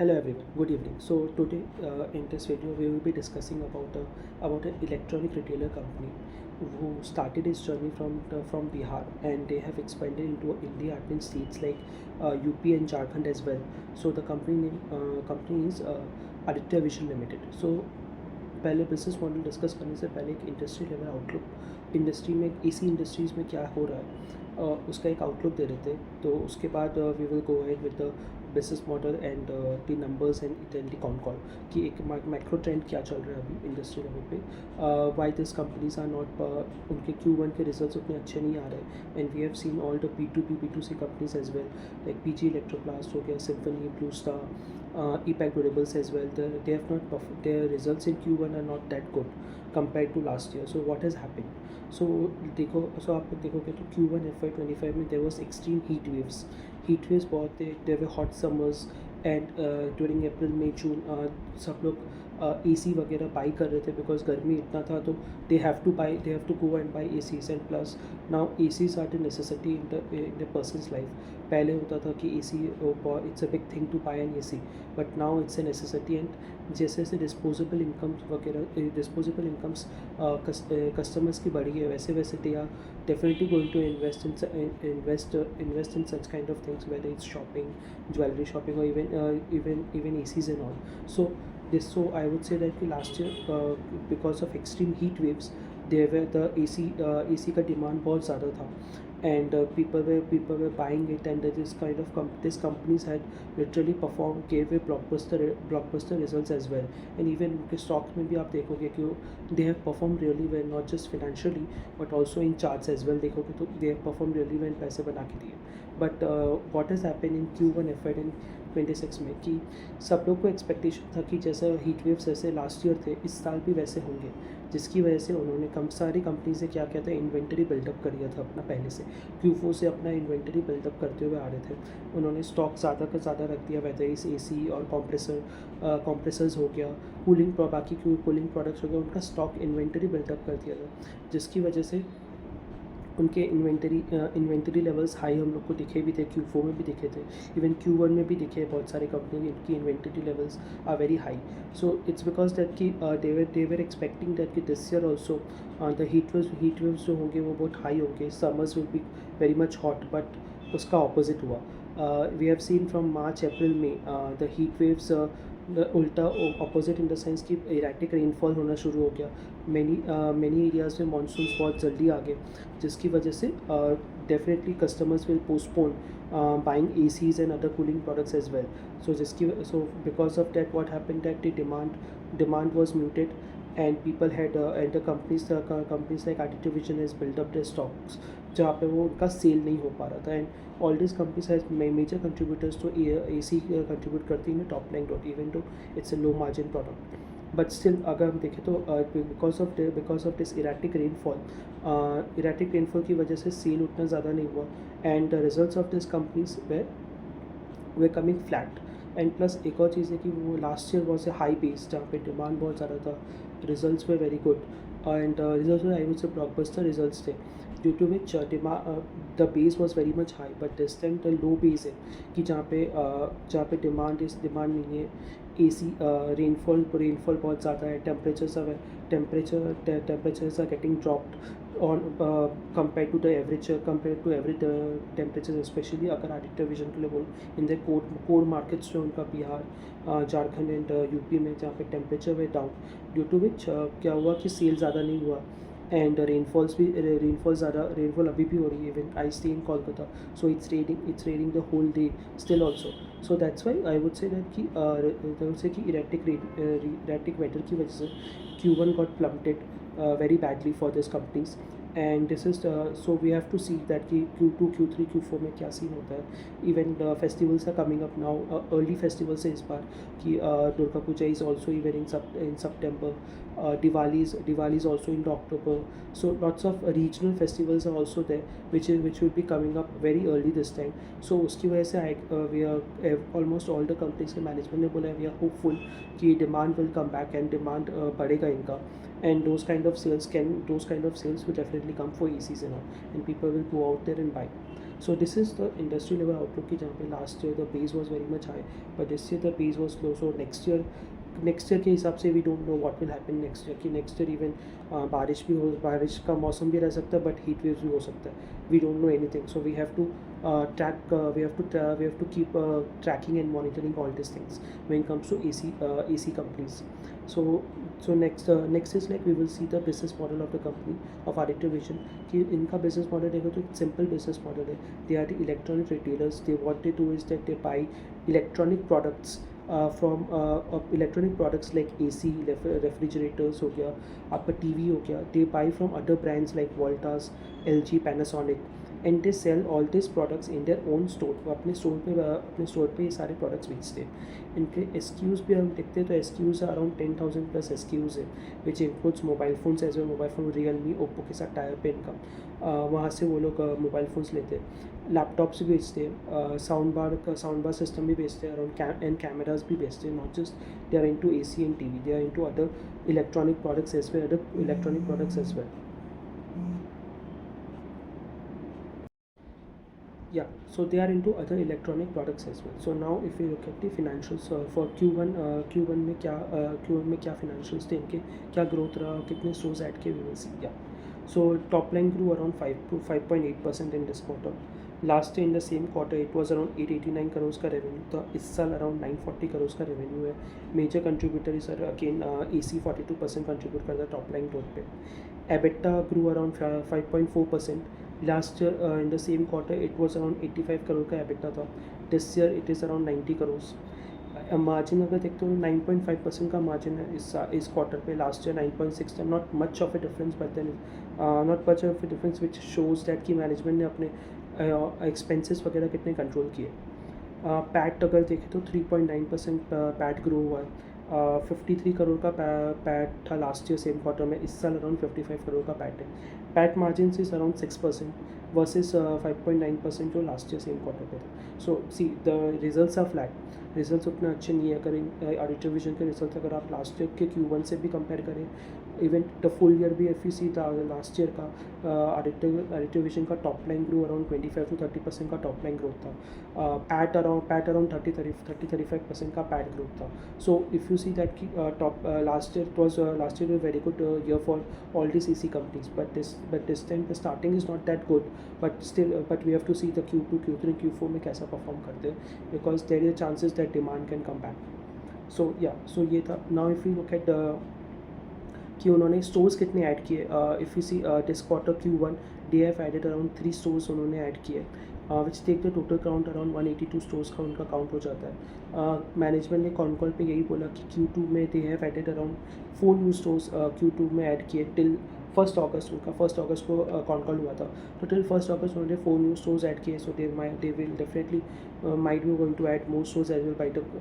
Hello everyone, good evening. So today in this video we will be discussing about an electronic retailer company who started its journey from Bihar, and they have expanded into India and states like UP and Jharkhand as well. So the company is Aditya Vision Limited. So पहले business model discuss करने से पहले एक industry level outlook, industry में AC industries में क्या हो रहा है उसका एक आउटलुक दे रहे थे. तो उसके बाद we will go ahead with the business model and the numbers and then the call कि एक मैक्रो ट्रेंड क्या चल रहा है अभी इंडस्ट्री लेवल पे, why this companies are not, उनके Q1 के रिजल्ट्स उतने अच्छे नहीं आ रहे. And we have seen all the P2P B2C companies as well, like PG Electroplast हो गया, Symphony, Blue Star, EPAC durables as well. They have not their results in Q1 are not that good compared to last year. So what has happened? So आप देखोगे तो Q1FY25 में there was extreme heat waves. Heat waves बहुत थे, there were hot summers and during April, May, June सब लोग AC वगैरह by कर रहे थे बिकॉज गर्मी इतना था. तो they have to go and buy ACs, and plus now ACs are the necessity in the person's life. पहले होता था कि AC it's a big thing to buy an AC, but now it's a necessity. and जैसे जैसे disposable incomes customers की बढ़ी है, वैसे वैसे they are definitely going to invest in such kind of things, whether it's shopping, jewelry shopping, or even ACs and all. So I would say that last year because of extreme heat waves, there were the AC का demand बहुत ज़्यादा था, and people were buying it, and this companies had literally gave a blockbuster results as well. And even उनके stocks में भी आप देखोगे कि they have performed really well, not just financially but also in charts as well. देखोगे तो they have performed really well, पैसे बना के दिए. But what has happened in Q1FY26 में कि सब लोग को एक्सपेक्टेशन था कि जैसा हीट वेव्स जैसे लास्ट ईयर थे इस साल भी वैसे होंगे, जिसकी वजह से उन्होंने सारी कंपनी से क्या था, इन्वेंटरी बिल्डअप कर लिया था अपना पहले से. Q4 से अपना इन्वेंटरी बिल्डअप करते हुए आ रहे थे. उन्होंने स्टॉक ज़्यादा का ज़्यादा रख दिया, वैसे इस AC और कॉम्प्रेसर्स हो गया, बाकी कूलिंग प्रोडक्ट्स हो गया, उनका स्टॉक इन्वेंटरी बिल्डअप कर दिया था, जिसकी वजह से उनके इन्वेंटरी लेवल्स हाई हम लोग को दिखे भी थे. Q4 में भी दिखे थे, इवन Q1 में भी दिखे. बहुत सारे कंपनी इनकी inventory levels are very high. So it's because that कि दे वर एक्सपेक्टिंग दैट कि this year also the heat waves जो होंगे वो बहुत हाई होंगे, summers will be very much hot. But उसका ऑपोजिट हुआ. We have seen from March, April में द हीट वेव्स उल्टा अपोजिट इन द सेंस कि इरेटिक रेनफॉल होना शुरू हो गया. मैनी एरियाज़ में मानसून्स बहुत जल्दी आ गए, जिसकी वजह से definitely customers will postpone buying ACs and other cooling products as well. So because of that, what happened that the demand was muted, and people had and the companies like Aditya Vision has built up their stocks जहाँ पे वो उनका cell नहीं हो पा रहा था. And all this companies has major contributors तो AC कंट्रीब्यूट करती है top line dot, even though it's a low margin product. But still अगर हम देखें तो because of this erratic rainfall की वजह से सेल उतना ज़्यादा नहीं हुआ, and the results of this companies were coming flat. And plus एक और चीज़ है कि वो last year was a high base जहाँ पे डिमांड बहुत ज़्यादा था, results were very good, and results I would say blockbuster results थे, due to which the base was very much high. But this time the low base है कि जहाँ पे डिमांड नहीं है. AC रेनफॉल बहुत ज़्यादा है, temperatures are getting dropped on compared to average temperature, specially अगर आदित्य विजन के लिए बोल इन द कोर मार्केट्स जो उनका बिहार, झारखंड एंड UP में, जहाँ पे temperature way down, due to which क्या हुआ कि सेल ज़्यादा नहीं हुआ. एंड रेनफॉल अभी भी हो रही है. Even I stay in Kolkata, so it's raining the whole day still also. So that's why I would say that कि इरेटिक वेदर की वजह से Q1 got plummeted very badly for these companies. And this is so we have to see that कि Q2, Q3, Q4 में क्या scene होता है. Even festivals are coming up now, early festivals है इस बार कि Durga Puja is also even in September, Diwali is also in October. So lots of regional festivals are also there which will be coming up very early this time. So उसकी वजह से we are almost all the companies के management ने बोला we are hopeful कि demand will come back and demand बढ़ेगा इनका. And those kind of sales will definitely come for ACs and all, and people will go out there and buy. So this is the industry level outlook कि जहाँ पे last year the base was very much high, but this year the base was low. So next year के हिसाब से we don't know what will happen next year, कि next year even बारिश का मौसम भी रह सकता है, but heat waves भी हो सकता है. We don't know anything, so we have to we have to keep tracking and monitoring all these things when it comes to AC companies. So next is like we will see the business model of the company of Aditya Vision. कि इनका business model देखो तो simple business model है. They are the electronic retailers. What they do is that they buy electronic products from electronic products like AC, refrigerators हो गया, आपका TV हो गया. They buy from other brands like Voltas, LG, Panasonic, and they sell all this products in their own store. वो अपने store पे ये सारे प्रोडक्ट्स बेचते हैं. इनके एसक्यूज़ भी हम देखते हैं तो एसक्यूज़ अराउंड 10,000 प्लस एसक्यूज़ है, which includes mobile phones as well. Mobile phone Realme, Oppo के साथ टाइप है इनका. वहाँ से वो लोग मोबाइल फ़ोन्स लेते हैं. लैपटॉप्स भी बेचते हैं, साउंड बार सिस्टम भी बेचते हैं अराउंड, एंड कैमराज भी बेचते हैं. Not just they are into AC and TV, they are into other electronic products as well. Yeah, so they are into other electronic products as well. So now if we look at the financials for Q1 में क्या financials थे इनके, क्या growth रहा, कितने stores add किए, we will see. Yeah, so top line grew around 5.8% in this quarter. Last year in the same quarter it was around 889 crores का revenue था. इस साल around 940 crores का revenue है. Major contributor is again AC 42% contribute करता है top line growth पे. EBITDA grew around 5.4%. Last year in the same quarter it was around 85 crore का EBITDA था. This year it is around 90 crores. Margin अगर देखते हो 9.5% का मार्जिन है इस क्वार्टर पे. लास्ट ईयर 9.6 था. Not much of a difference, but then not much of a difference which shows that कि मैनेजमेंट ने अपने एक्सपेंसेस वगैरह कितने कंट्रोल किए. पैट अगर देखें तो 3.9% पैट ग्रो हुआ है. 53 करोड़ का पैट था लास्ट ईयर सेम क्वार्टर में. इस साल अराउंड 55 करोड़ का पैट है. PAT margin is around 6% versus 5.9% जो लास्ट ईयर सेम क्वार्टर पे था. So see the results are flat. Results उतना अच्छे नहीं है. अगर आदित्य विजन के रिजल्ट अगर आप लास्ट ईयर के Q1 से भी कंपेयर करें, इवन द फुल ईयर भी एफ सी था लास्ट ईयर का, आदित्य विजन का top line grow around 25 to 30% का टॉप लाइन ग्रोथ था. पैट अराउंड 30-35% का पैट ग्रोथ था. So if you see that कि last year very good year for all this AC companies, but this time the starting is not that good, but we have to see the Q2, Q3, Q4 में कैसा perform करते हैं, because there is chances that demand can come back. So yeah, so ये था. Now if you look at कि उन्होंने stores कितने add किए. If you see this quarter Q1 they have added around 3 stores उन्होंने add किए, which take the total count around 182 stores का उनका काउंट हो जाता है. मैनेजमेंट ने कॉल पे यही बोला कि Q2 में they have added around 4 new stores Q2 में ऐड किए टिल 1 अगस्त. उनका 1 अगस्त को कॉल हुआ था, तो टिल 1 अगस्त उन्होंने 4 न्यू स्टोर्स ऐड किए. So they will definitely might be going to add more stores as well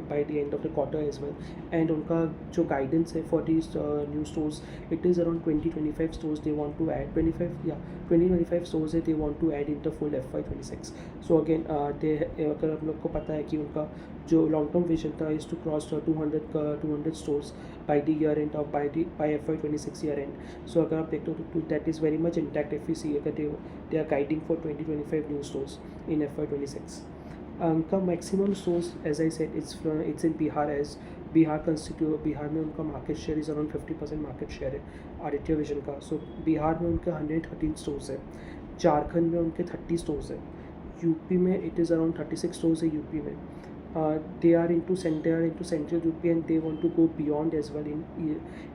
by the end of the quarter as well. And उनका जो guidance है for these new stores, it is around 20-25 stores they want to add. 20-25 stores they want to add in the full FY26. So again अगर हम लोग को पता है कि उनका जो लॉन्ग टर्म विजन था is to cross 200 stores by the year end of by FY26 year end. So अगर आप देखते हो तो that is very much intact. If you see अगर they are guiding for 20-25 new stores in FY26. उनका maximum source as I said it's in Bihar. As Bihar में उनका market share is around 50% market share है आदित्य विजन का. सो बिहार में उनके 113 stores है. झारखंड में उनके 30 स्टोर्स है. यूपी में इट इज़ अराउंड 36 स्टोर्स है यूपी में. they are into central UP, and they want to go beyond as well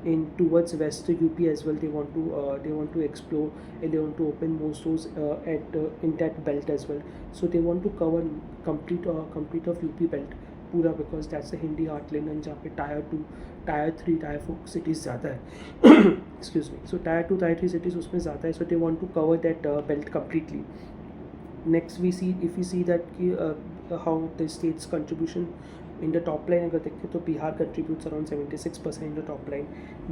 in towards west UP as well. They want to explore, and they want to open more stores in that belt as well. So they want to cover complete of UP belt पूरा, because that's the Hindi heartland, and जहाँ पे tier 2, tier 3, tier 4 cities ज़्यादा है. Excuse me. So tier 2, tier 3 cities उसमें ज़्यादा है. So they want to cover that belt completely. Next we see that how the state's contribution in the top line अगर देखें तो Bihar contributes around 76% in the top line.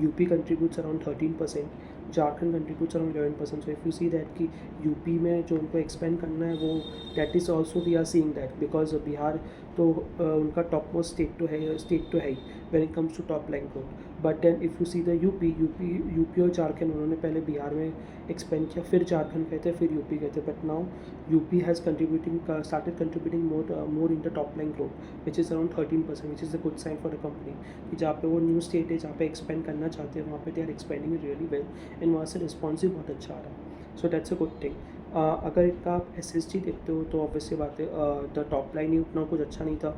UP contributes around 13%. Jharkhand contributes around 11%. So if you see that कि UP में जो उनको expand करना है वो that is also we are seeing that because Bihar तो उनका टॉप मोस्ट स्टेट तो है ही when it comes to top line growth. But then if you see the UP और झारखंड उन्होंने पहले बिहार में एक्सपेंड किया, फिर झारखंड गए थे, फिर यूपी गए थे. But now UP has contributing started contributing more in the top line growth, which is around 13%, which is a good sign for the company. कि जहाँ पे वो न्यू स्टेट है, जहाँ पे एक्सपेंड करना चाहते हैं, वहाँ पे they are expanding really well and वहाँ से रिस्पॉन्स भी बहुत अच्छा आ रहा है. So that's a good thing. अगर इनका आप SSG देखते हो तो ऑब्वियसली बात है द टॉप लाइन ही उतना कुछ अच्छा नहीं था.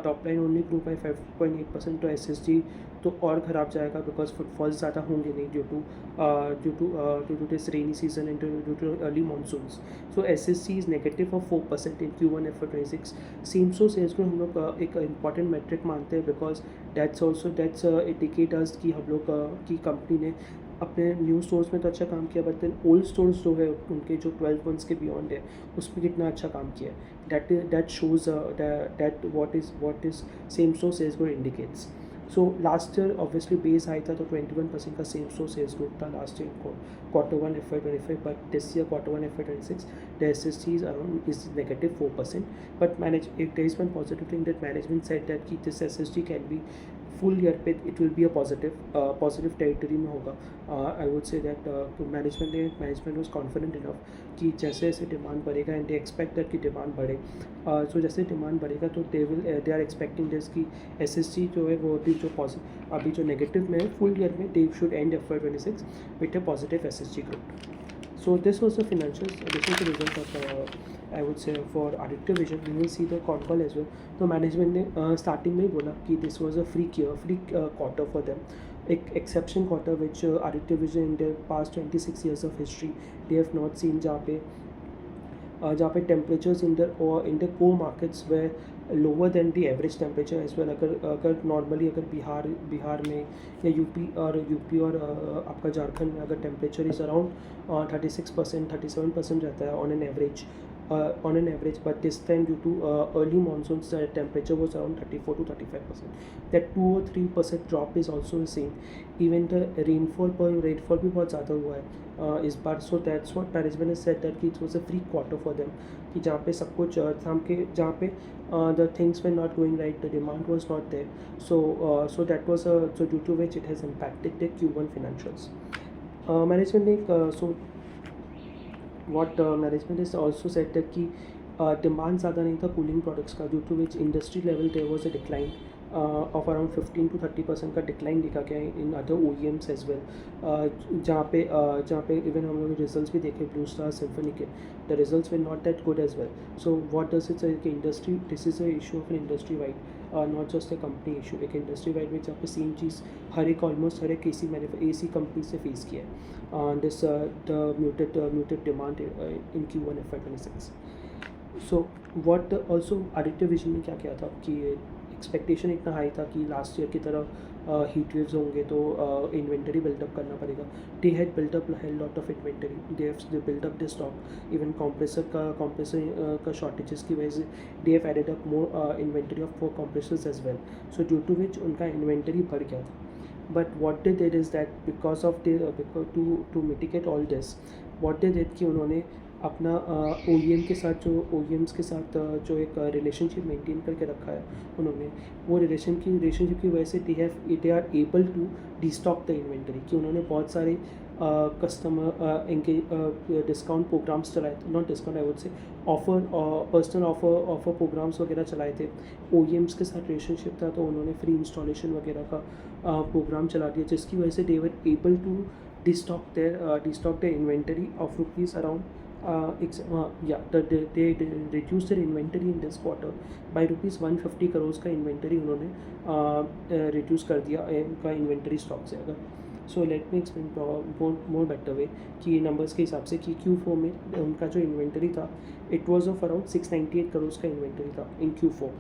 Top line only grow by 5.8%. तो SSG तो और ख़राब जाएगा बिकॉज फुटफॉल्स ज़्यादा होंगे नहीं due to this rainy season and due to early monsoons. So SSG is negative of 4% in Q1FY26. Same store sales growth हम लोग एक इंपॉर्टेंट मेट्रिक मानते हैं बिकॉज दैट्स इंडिकेटर्स कि हम लोग की कंपनी ने अपने न्यू स्टोर्स में तो अच्छा काम किया, बट देन ओल्ड स्टोर्स जो है उनके जो 12 मंथ्स के बियॉन्ड है उसमें कितना अच्छा काम किया है. That shows that what is same store sales growth indicates. So last year obviously base high था तो 21% का सेम स्टोर सेल्स ग्रोथ था लास्ट ईयर को Q1FY25. But this year Q1FY26 the SSG is negative 4%. But if there is one positive thing that management said that कि this SSG can be full year पे it will be a positive territory में होगा. I would say that management was confident enough कि जैसे जैसे demand बढ़ेगा and they expect that कि demand बढ़े. सो जैसे डिमांड बढ़ेगा तो दे आर एक्सपेक्टिंग दिस कि SSG जो है वो अभी जो नेगेटिव में है फुल ईयर में they should and FY26 with a positive SSG growth. So this was the financials. This was the result of I would say for Aditya Vision. We will see the concall as well. तो management ने starting में ही बोला कि this was a free quarter for them. एक exception quarter which Aditya Vision in their past 26 years of history they have not seen, जहाँ पे temperatures in the core markets were lower than the average temperature as well. अगर normally अगर बिहार में या UP और आपका झारखंड में अगर टेम्परेचर इज़ अराउंड 36% 37% रहता है on an average, but this time due to early monsoons the temperature was around 34 to 35%. That 2 or 3% drop is also the same. Even the rainfall भी बहुत ज़्यादा हुआ है इस बार. सो दैट्स व्हाट मैनेजमेंट ने सेड दैट कि it was a free quarter for them, कि जहाँ पे सब कुछ जहाँ पे the things were not going right, the demand was not there. So that was so due to which it has impacted the Q1 financials. Management ने what management has also said that कि demand ज़्यादा नहीं था cooling products का, due to which industry level there was a decline of around 15 to 30% का decline दिखा गया है in other OEMs as well. जहाँ पे इवन हम लोग रिजल्ट्स भी देखे ब्लू स्टार सिम्फनी के, the results were not that good as well. So what does it say कि industry this is a issue of an industry wide, not just a company issue. एक industry wide में जहाँ पे same चीज़ almost हर एक AC company से face किया है. This the muted demand in Q1FY26. So what also Aditya vision ने क्या किया था कि एक्सपेक्टेशन इतना हाई था कि लास्ट ईयर की तरह हीट वेव्स होंगे तो इन्वेंटरी बिल्डअप करना पड़ेगा. They had buildup lot of inventory, they buildup the stock. Even compressor का शॉर्टेजेस की वजह से they have added up more inventory of 4 compressors as well. So due to which उनका inventory बढ़ गया था. But what they did is that because of to mitigate all this what they did कि उन्होंने अपना OEMs के साथ जो एक रिलेशनशिप मेंटेन करके रखा है उन्होंने, वो रिलेशनशिप की वजह से they are able to destock the inventory. कि उन्होंने बहुत सारे कस्टमर इनके डिस्काउंट प्रोग्राम्स चलाए थे, not discount I would say personal offer programs वगैरह चलाए थे. OEMs के साथ रिलेशनशिप था तो उन्होंने फ्री इंस्टॉलेशन वगैरह का प्रोग्राम चला दिया, जिसकी वजह से they were able to destock the inventory of rupees around they reduced their inventory in this quarter by rupees 150 crores का इन्वेंटरी उन्होंने रिड्यूस कर दिया उनका इन्वेंटरी स्टॉक से. अगर so let me explain more better way कि numbers के हिसाब से कि Q4 में उनका जो इन्वेंटरी था it was of around 698 crore का इन्वेंटरी था इन Q4.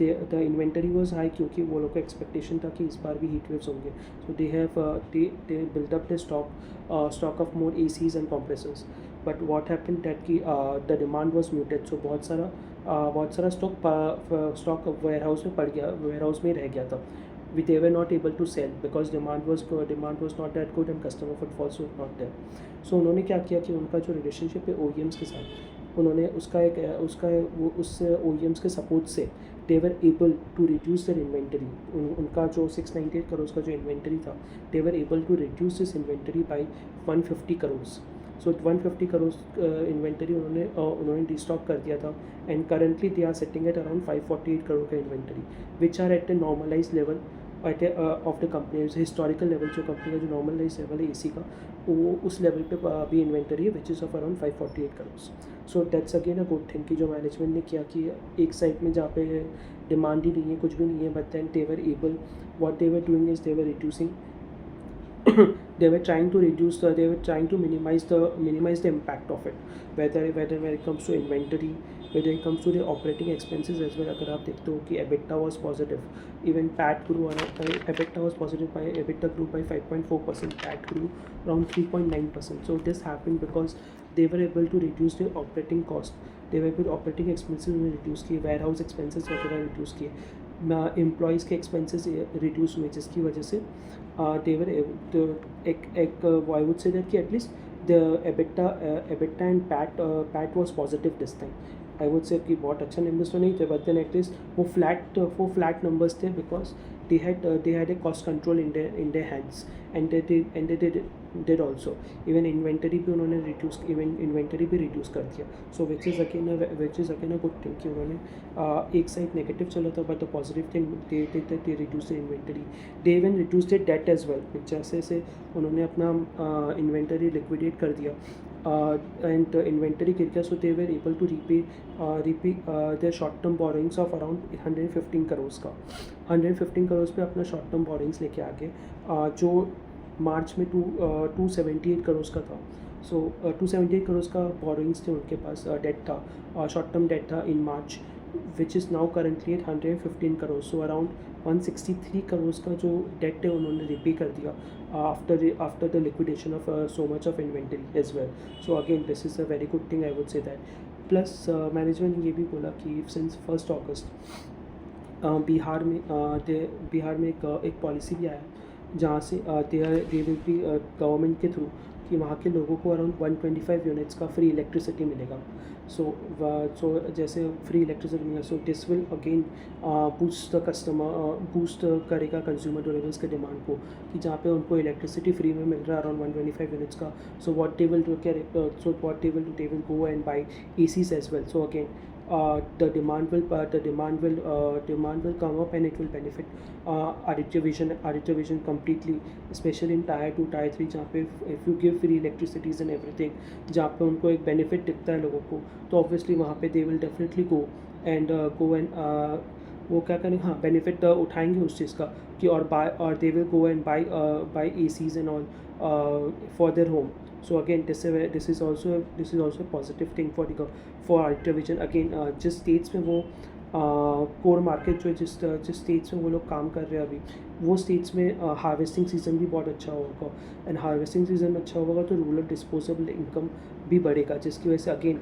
The inventory was high क्योंकि वो लोग का एक्सपेक्टेशन था कि इस बार भी हीट वेव्स होंगे. So they build up the stock of more ACs and compressors. But what happen that कि द डिमांड वॉज म्यूटेड. सो बहुत सारा स्टॉक वेयर हाउस में पड़ गया, वेयर हाउस में रह गया था. they were not able to sell because demand was not that good and customer footfalls were not there. So उन्होंने क्या किया कि उनका जो रिलेशनशिप है OEMs के साथ, उन्होंने उसका वो उस OEMs के सपोर्ट से they were able to reduce their inventory. उनका जो 698 करोड़ का जो इन्वेंटरी था, they were able to reduce this inventory by 150 crore. So 150 crore inventory उन्होंने डिस्टॉक कर दिया था and currently they are setting at around 548 crore का inventory which are at the normalize level at of the company. Historical level जो company का जो normalise level है AC का, वो उस लेवल पे अभी इन्वेंटरी है which is of around 548 crore. So that's again a good thing कि जो मैनेजमेंट ने किया कि एक साइड में जहाँ पे डिमांड ही नहीं है, कुछ भी नहीं है, but then they were able, what they were doing is they were reducing they were trying to reduce they were trying to minimize the impact of it, whether when it comes to inventory, whether it comes to the operating expenses as well. अगर आप देखते हो कि EBITDA was positive, even PAT grew EBITDA was positive by EBITDA grew by 5.4%, PAT grew around 3.9%. So this happened because they were able to reduce the operating cost, they were able operating expenses में reduce किए, warehouse expenses वगैरह reduce किए, employees के expenses reduce हुए जिसकी वजह से they were able to I would say that कि at least the EBITDA and PAT was positive this time. I would say कि बहुत अच्छा नंबर्स तो नहीं थे, but then at least वो फ्लैट नंबर्स थे because they had a cost control in their hands and they did also. even inventory भी उन्होंने इन्वेंटरी भी रिड्यूस कर दिया. So which is again a good thing कि उन्होंने एक साइड नेगेटिव चला था but the positive thing they reduce the inventory, they even reduce the debt as well. जैसे से उन्होंने अपना इन्वेंटरी लिक्विडेट कर दिया and inventory गिर गया, so they were able to repay their short term borrowings of around 115 crore का. 115 करोड़ पे अपना शॉर्ट टर्म बोरिंग्स लेके आ गए, जो मार्च में 278 करोड़ का था. सो 278 करोड़ का बोरिंग्स थे उनके पास, डेट था, शॉर्ट टर्म डेट था in March, which is now currently at 115 crore. So around 163 crore का जो डेट है उन्होंने रिपे कर दिया after the liquidation of so much of inventory as well. So again this is a very good thing, I would say that. Plus management ने ये भी बोला कि since 1st August बिहार में एक पॉलिसी भी आया जहाँ से दे विल बी गवर्नमेंट के थ्रू कि वहाँ के लोगों को अराउंड 125 यूनिट्स का फ्री इलेक्ट्रिसिटी मिलेगा. सो जैसे फ्री इलेक्ट्रिसिटी मिलेगा, so this will again boost करेगा कंज्यूमर ड्यूरेबल्स के डिमांड को कि जहाँ पे उनको इलेक्ट्रिसिटी फ्री में मिल रहा है अराउंड 125 यूनिट्स का. So what they will do, they will go and buy ACs as well. So again the demand will come up and it will benefit Aditya Vision completely, especially in tier 2 tier 3 जहाँ पे if you give free electricities and everything, जहाँ पे उनको एक benefit दिखता है लोगों को, तो obviously वहाँ पे they will definitely go and वो क्या करें, हाँ बेनिफिट उठाएंगे उस चीज़ का कि और they will go and buy ACs and all for their home. So again this is also a positive thing for Aditya Vision. Again जिस स्टेट्स में वो कोर मार्केट जो जिस स्टेट्स में वो लोग काम कर रहे हैं अभी, वो स्टेट्स में हार्वेस्टिंग सीज़न भी बहुत अच्छा होगा एंड हार्वेस्टिंग सीज़न अच्छा होगा तो रूरल डिस्पोजेबल इनकम भी बढ़ेगा, जिसकी वजह से again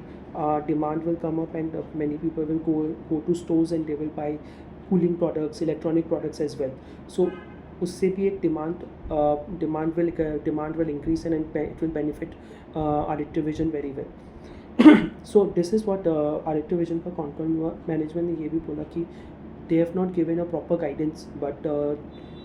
demand will come up and many people will go to stores and they will buy cooling products, electronic products as well. So उससे भी एक demand will increase and it will benefit Aditya Vision very well. So this is what Aditya Vision का concall हुआ. Management ने ये भी बोला कि they have not given a proper guidance, but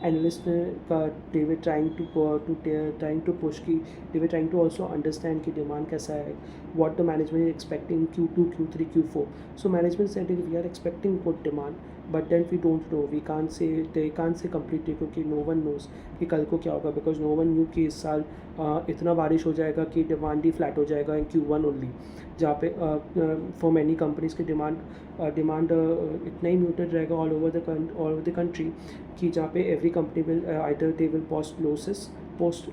analysts का they were trying to push कि they were trying to also understand कि demand कैसा है, what the management is expecting Q2, Q3, Q4. So management said that we are expecting good demand, but then we don't know, they can't say completely क्योंकि no one knows कि कल को क्या होगा, because no one knew कि इस साल इतना बारिश हो जाएगा कि डिमांड ही फ्लैट हो जाएगा इन Q1 ओनली, जहाँ पे फॉर मैनी कंपनीज़ की डिमांड इतना ही म्यूटेड रहेगा ऑल ओवर द कंट्री कि जहाँ पे every company will either they will post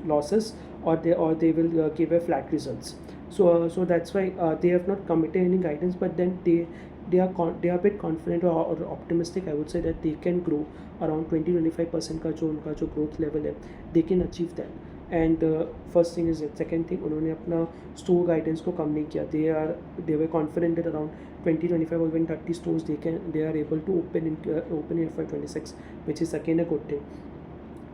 losses or they will give a flat results. So that's why they have not committed any guidance, but then they are a bit confident or optimistic, I would say, that they can grow around 20-25% का जो उनका जो growth level है, they can achieve that. And first thing is it. Second thing, उन्होंने अपना store guidance को कम नहीं किया. They were confident that around 20-25 or even 30 stores they are able to open in FY26, which is again a good thing.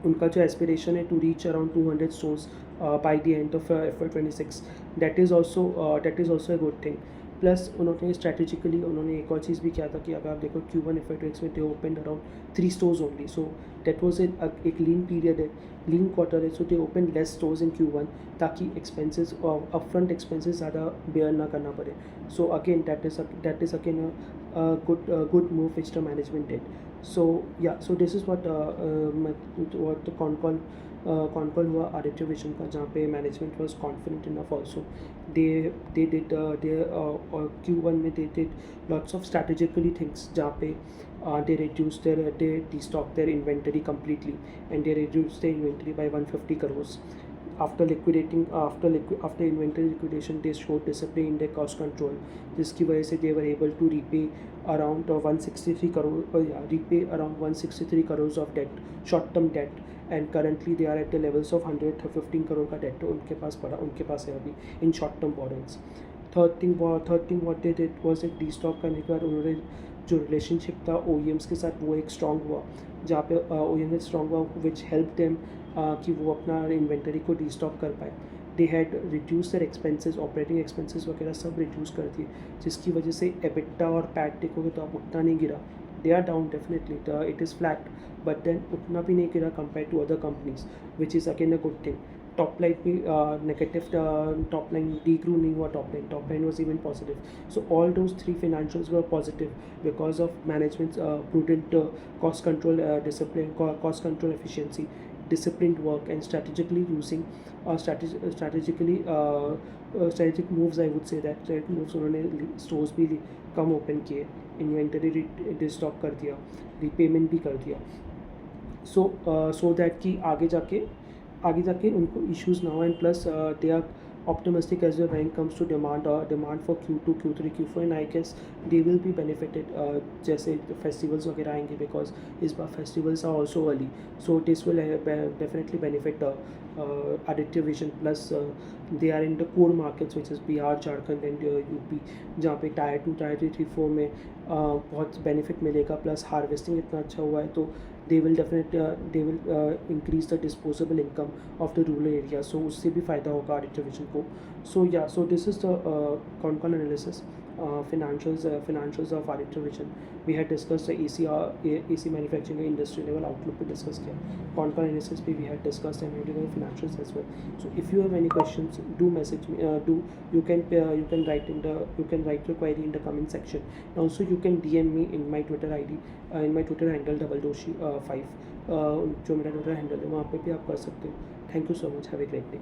उनका जो aspiration है to reach around 200 stores by the end of FY26, that is also a good thing. Plus उन्होंने strategically उन्होंने एक और चीज़ भी किया था कि अगर आप देखो Q1FY26 में they open around 3 stores only. So that was एक लीन पीरियड है, लीन क्वार्टर है. So they open less stores in Q1 ताकि एक्सपेंसेस अपफ्रंट एक्सपेंसेस ज़्यादा बेयर ना करना पड़े. So again that is again good move which the management did. So yeah, so this is what the concall हुआ Aditya Vision का, जहाँ पे management was confident enough also. They did Q1 में they did lots of strategically things, जहाँ पे they destocked their inventory completely, and they reduced their inventory by 150 crores. After inventory liquidation, they showed discipline in their cost control, जिसकी वजह से they were able to repay around 163 crores of debt, short term debt. And currently they are at the levels of 115 crore का debt उनके पास है अभी in short term borrowings. Third thing what they did was एक destock करने के बाद उन्होंने जो रिलेशनशिप था OEMs के साथ वो एक स्ट्रॉन्ग हुआ, जहाँ पे OEM स्ट्रॉन्ग हुआ, विच हेल्प देम कि वो अपना इन्वेंटरी को डिस्टॉक कर पाए. They had reduce there expenses, operating expenses वगैरह सब रिड्यूस कर दिए, जिसकी वजह से एबिटा और पैट देखोगे तो आप उतना नहीं गिरा. They are down definitely, it is flat, but then उतना भी नहीं गिरा compare to other companies, which is again a good thing. Top line भी नेगेटिव, टॉप लाइन डीग्रू नहीं हुआ, top line was even positive. So all those 3 financials were positive because of managements prudent cost control discipline, cost control efficiency, disciplined work, and strategically using strategic moves. I would say that strategic moves, उन्होंने stores भी कम open किए, inventory डिस्टॉक कर दिया, repayment भी कर दिया. So that कि आगे जाके उनको इश्यूज़ ना हो. And plus they are optimistic as when it comes to demand for Q2, Q3, Q4, and I guess they will be benefited जैसे festivals वगैरह आएंगे, because इस बार festivals are also early, so this will definitely benefit Aditya Vision. Plus they are in the core markets, which is Bihar, Jharkhand and UP, जहाँ पे Tier 2, Tier 3, 4 में बहुत benefit मिलेगा. Plus harvesting इतना अच्छा हुआ है, तो they will increase the disposable income of the rural area, so उससे भी फ़ायदा होगा आदित्य विजन को. So yeah, so this is the concall analysis, financials of Aditya Vision. We had discussed the AC manufacturing industry level outlook पे discuss किया. Concall analysis भी we had discussed, and financials as well. So if you have any questions, do message me. You can write your query in the comment section. And also you can DM me in my Twitter ID, in my Twitter handle doubledoshi5, जो मेरा Twitter handle है वहाँ पे भी आप कर सकते हो. Thank you so much. Have a great day.